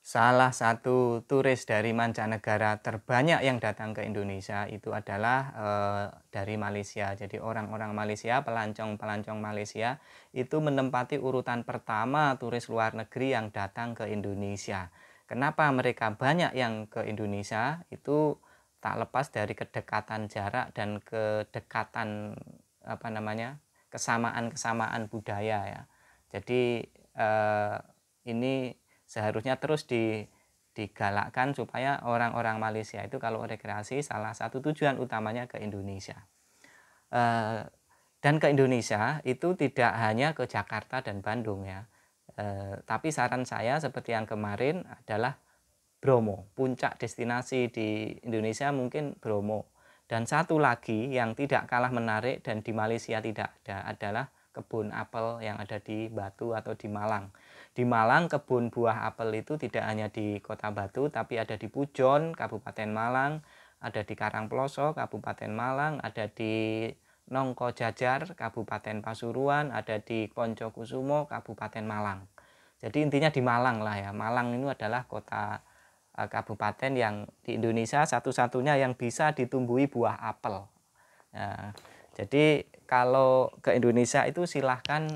Salah satu turis dari mancanegara terbanyak yang datang ke Indonesia itu adalah, dari Malaysia. Jadi orang-orang Malaysia, pelancong-pelancong Malaysia itu menempati urutan pertama turis luar negeri yang datang ke Indonesia. Kenapa mereka banyak yang ke Indonesia? Itu tak lepas dari kedekatan jarak dan kedekatan, apa namanya, kesamaan-kesamaan budaya ya. Jadi, ini seharusnya terus digalakkan supaya orang-orang Malaysia itu kalau rekreasi salah satu tujuan utamanya ke Indonesia. Dan ke Indonesia itu tidak hanya ke Jakarta dan Bandung ya. Tapi saran saya seperti yang kemarin adalah Bromo. Puncak destinasi di Indonesia mungkin Bromo. Dan satu lagi yang tidak kalah menarik dan di Malaysia tidak ada adalah kebun apel yang ada di Batu atau di Malang. Di Malang kebun buah apel itu tidak hanya di Kota Batu tapi ada di Pujon, Kabupaten Malang, ada di Karangploso, Kabupaten Malang, ada di Nongko Jajar, Kabupaten Pasuruan, ada di Poncokusumo, Kabupaten Malang. Jadi intinya di Malang lah ya. Malang ini adalah kota kabupaten yang di Indonesia satu-satunya yang bisa ditumbuhi buah apel. Nah, jadi kalau ke Indonesia itu silahkan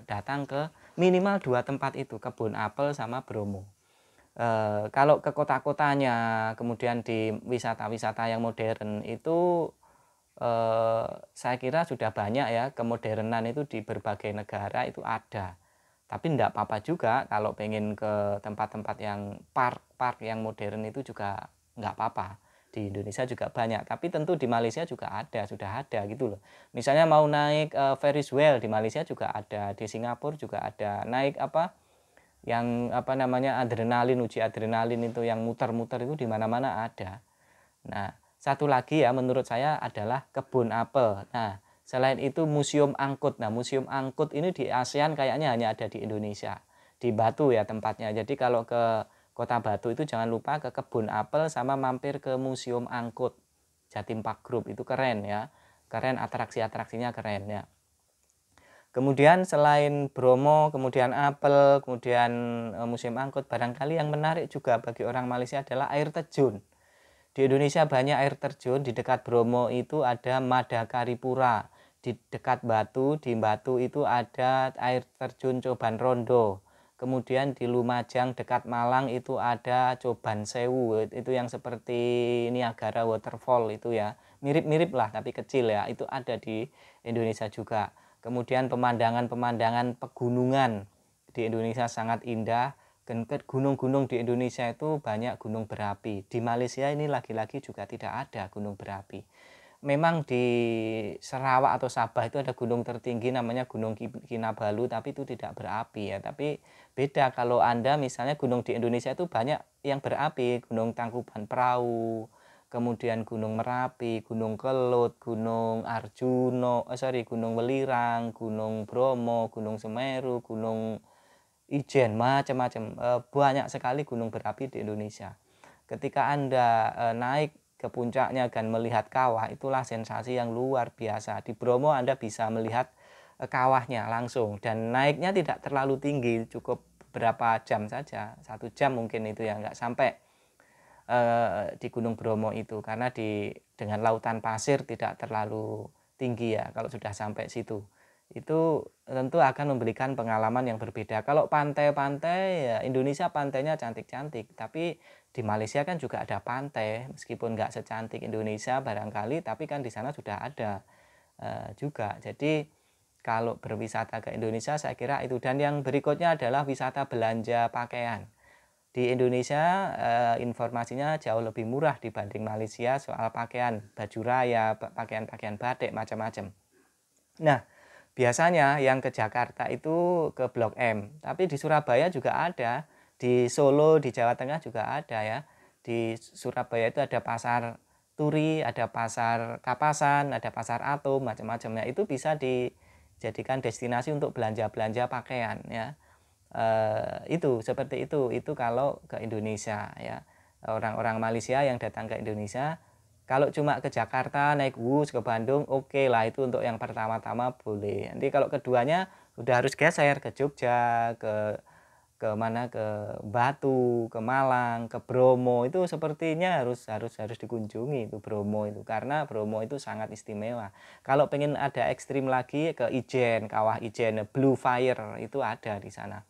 datang ke minimal 2 tempat itu, kebun apel sama Bromo. Kalau ke kota-kotanya, kemudian di wisata-wisata yang modern itu saya kira sudah banyak ya, kemodernan itu di berbagai negara itu ada. Tapi enggak apa-apa juga kalau pengen ke tempat-tempat yang park-park yang modern itu juga enggak apa-apa. Di Indonesia juga banyak, tapi tentu di Malaysia juga ada, sudah ada gitu loh. Misalnya mau naik Ferris wheel di Malaysia juga ada, di Singapura juga ada. Naik apa yang apa namanya adrenalin, uji adrenalin itu yang muter-muter itu di mana-mana ada. Nah, satu lagi ya menurut saya adalah kebun apel. Nah, selain itu museum angkut. Nah, museum angkut ini di ASEAN kayaknya hanya ada di Indonesia. Di Batu ya tempatnya. Jadi kalau ke Kota Batu itu jangan lupa ke kebun apel sama mampir ke museum angkut. Jatim Park Group itu keren ya. Keren, atraksi-atraksinya keren ya. Kemudian selain Bromo, kemudian apel, kemudian museum angkut, barangkali yang menarik juga bagi orang Malaysia adalah air terjun. Di Indonesia banyak air terjun, di dekat Bromo itu ada Madakaripura, di dekat Batu, di Batu itu ada air terjun Coban Rondo. Kemudian di Lumajang dekat Malang itu ada Coban Sewu, itu yang seperti Niagara Waterfall itu ya. Mirip-mirip lah tapi kecil ya, itu ada di Indonesia juga. Kemudian pemandangan-pemandangan pegunungan di Indonesia sangat indah. Gunung-gunung di Indonesia itu banyak gunung berapi. Di Malaysia ini lagi-lagi juga tidak ada gunung berapi. Memang di Sarawak atau Sabah itu ada gunung tertinggi namanya Gunung Kinabalu, tapi itu tidak berapi ya. Tapi beda kalau Anda misalnya gunung di Indonesia itu banyak yang berapi, Gunung Tangkuban Perahu, kemudian Gunung Merapi, Gunung Kelut, Gunung Arjuno, Gunung Welirang, Gunung Bromo, Gunung Semeru, Gunung Ijen, macam-macam, banyak sekali gunung berapi di Indonesia. Ketika Anda naik ke puncaknya dan melihat kawah, itulah sensasi yang luar biasa. Di Bromo Anda bisa melihat kawahnya langsung dan naiknya tidak terlalu tinggi, cukup beberapa jam saja, 1 jam mungkin itu ya, nggak sampai di Gunung Bromo itu karena dengan lautan pasir tidak terlalu tinggi ya kalau sudah sampai situ. Itu tentu akan memberikan pengalaman yang berbeda. Kalau pantai-pantai ya Indonesia pantainya cantik-cantik, tapi di Malaysia kan juga ada pantai meskipun nggak secantik Indonesia barangkali, tapi kan di sana sudah ada juga. Jadi kalau berwisata ke Indonesia saya kira itu, dan yang berikutnya adalah wisata belanja pakaian. Di Indonesia informasinya jauh lebih murah dibanding Malaysia soal pakaian, baju raya, pakaian-pakaian batik, macam-macam. Nah, biasanya yang ke Jakarta itu ke Blok M, tapi di Surabaya juga ada, di Solo, di Jawa Tengah juga ada ya. Di Surabaya itu ada pasar Turi, ada pasar Kapasan, ada pasar Atom, macam-macam ya. Itu bisa dijadikan destinasi untuk belanja-belanja pakaian ya. Itu seperti itu kalau ke Indonesia ya. Orang-orang Malaysia yang datang ke Indonesia kalau cuma ke Jakarta naik bus ke Bandung oke lah, itu untuk yang pertama-tama boleh. Nanti kalau keduanya udah harus geser ke Jogja, ke ke mana, ke Batu, ke Malang, ke Bromo, itu sepertinya harus dikunjungi itu Bromo itu, karena Bromo itu sangat istimewa. Kalau pengen ada ekstrim lagi ke Ijen, Kawah Ijen, Blue Fire itu ada di sana.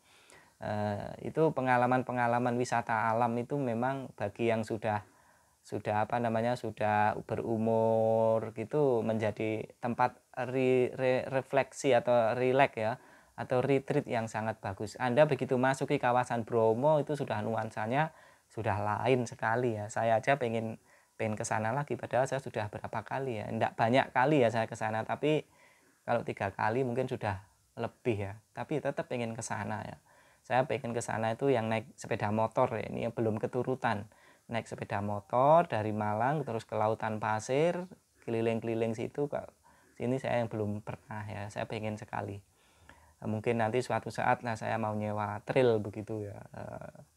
Itu pengalaman-pengalaman wisata alam itu memang bagi yang sudah apa namanya, sudah berumur gitu, menjadi tempat refleksi atau rileks ya, atau retreat yang sangat bagus. Anda begitu masuk ke kawasan Bromo itu sudah nuansanya sudah lain sekali ya. Saya aja pengen ke sana lagi, padahal saya sudah berapa kali ya, enggak banyak kali ya saya ke sana, tapi kalau 3 kali mungkin sudah lebih ya, tapi tetap pengen ke sana ya. Saya pengen ke sana itu yang naik sepeda motor ya, ini yang belum keturutan. Naik sepeda motor dari Malang terus ke lautan pasir, keliling-keliling situ, ke sini saya yang belum pernah ya, saya pengen sekali. Mungkin nanti suatu saat lah saya mau nyewa trail begitu ya,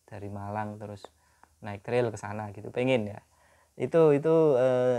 dari Malang terus naik trail ke sana gitu, pengen ya. Itu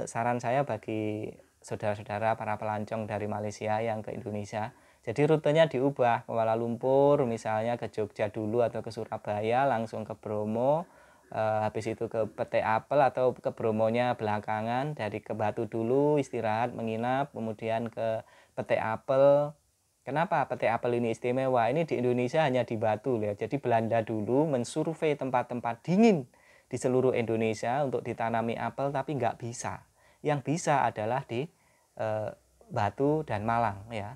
saran saya bagi saudara-saudara para pelancong dari Malaysia yang ke Indonesia. Jadi rutenya diubah, ke Kuala Lumpur misalnya, ke Jogja dulu atau ke Surabaya, langsung ke Bromo, habis itu ke Pete Apel atau ke Bromonya belakangan, dari ke Batu dulu istirahat menginap, kemudian ke Pete Apel. Kenapa Pete Apel ini istimewa? Ini di Indonesia hanya di Batu ya. Jadi Belanda dulu mensurvei tempat-tempat dingin di seluruh Indonesia untuk ditanami apel, tapi nggak bisa. Yang bisa adalah di Batu dan Malang ya.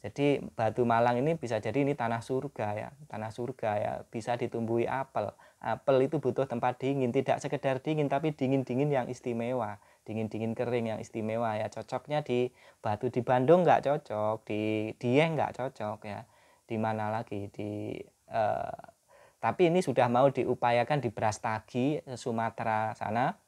Jadi Batu Malang ini bisa jadi ini tanah surga ya, tanah surga ya, bisa ditumbuhi apel. Apel itu butuh tempat dingin, tidak sekedar dingin tapi dingin-dingin yang istimewa, dingin-dingin kering yang istimewa ya. Cocoknya di Batu, di Bandung nggak cocok, di Dieng nggak cocok ya. Di mana lagi di tapi ini sudah mau diupayakan di Brastagi, Sumatera sana,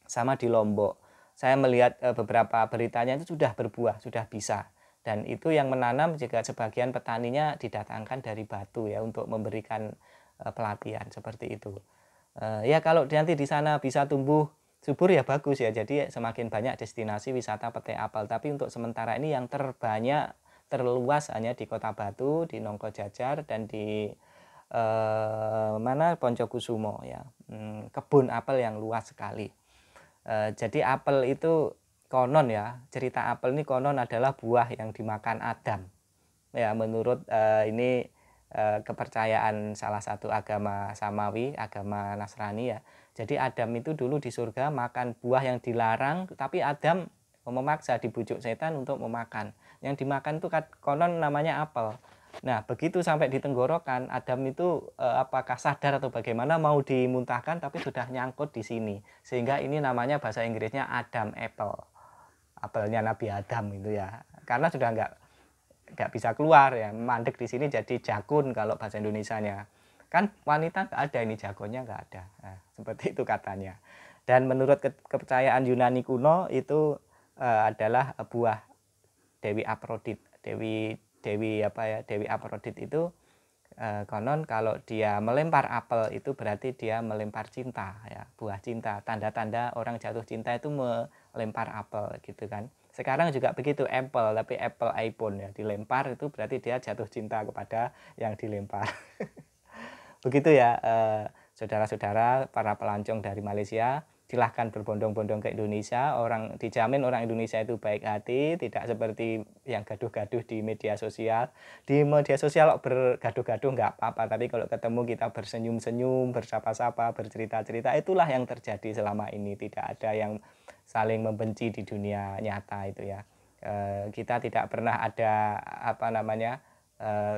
sama di Lombok. Saya melihat beberapa beritanya itu sudah berbuah, sudah bisa. Dan itu yang menanam juga sebagian petaninya didatangkan dari Batu ya, untuk memberikan pelatihan seperti itu. Ya kalau nanti di sana bisa tumbuh subur ya bagus ya. Jadi semakin banyak destinasi wisata petai apel. Tapi untuk sementara ini yang terbanyak, terluas hanya di Kota Batu, di Nongko Jajar, dan di mana Poncokusumo ya. Kebun apel yang luas sekali. Jadi apel itu konon ya, cerita apel ini konon adalah buah yang dimakan Adam. Ya, menurut ini kepercayaan salah satu agama Samawi, agama Nasrani ya. Jadi Adam itu dulu di surga makan buah yang dilarang, tapi Adam memaksa, dibujuk setan untuk memakan. Yang dimakan itu konon namanya apel. Nah, begitu sampai di tenggorokan, Adam itu apakah sadar atau bagaimana mau dimuntahkan, tapi sudah nyangkut di sini. Sehingga ini namanya bahasa Inggrisnya Adam apple. Apelnya Nabi Adam itu ya. Karena sudah nggak bisa keluar ya, mandek di sini jadi jakun kalau bahasa Indonesianya. Kan wanita nggak ada, ini jagonnya nggak ada. Nah, seperti itu katanya. Dan menurut kepercayaan Yunani kuno itu adalah buah Dewi Aphrodite. Dewi Aphrodite itu konon kalau dia melempar apel itu berarti dia melempar cinta ya, buah cinta. Tanda-tanda orang jatuh cinta itu melempar apel gitu kan. Sekarang juga begitu, apple, tapi apple iPhone ya, dilempar itu berarti dia jatuh cinta kepada yang dilempar. Begitu ya saudara-saudara para pelancong dari Malaysia, silahkan berbondong-bondong ke Indonesia. Dijamin orang Indonesia itu baik hati, tidak seperti yang gaduh-gaduh di media sosial. Di media sosial bergaduh-gaduh nggak apa-apa, tapi kalau ketemu kita bersenyum-senyum, bersapa-sapa, bercerita-cerita, itulah yang terjadi selama ini. Tidak ada yang saling membenci di dunia nyata itu ya. Kita tidak pernah ada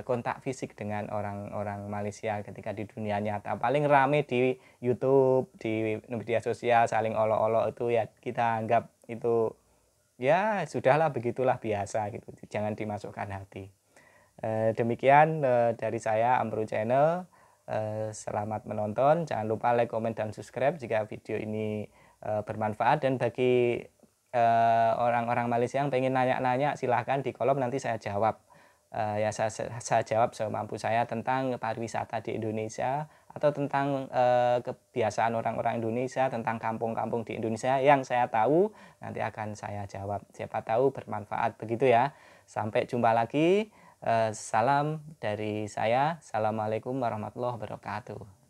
kontak fisik dengan orang-orang Malaysia ketika di dunia nyata. Paling rame di YouTube, di media sosial, saling olok-olok itu ya, kita anggap itu ya sudahlah, begitulah biasa gitu. Jangan dimasukkan hati. Demikian dari saya, Amru Channel. Selamat menonton. Jangan lupa like, comment, dan subscribe jika video ini bermanfaat. Dan bagi orang-orang Malaysia yang pengen nanya-nanya, silahkan di kolom, nanti saya jawab. Ya saya jawab semampu saya tentang pariwisata di Indonesia, atau tentang kebiasaan orang-orang Indonesia, tentang kampung-kampung di Indonesia yang saya tahu, nanti akan saya jawab. Siapa tahu bermanfaat begitu ya. Sampai jumpa lagi. Salam dari saya. Assalamualaikum warahmatullahi wabarakatuh.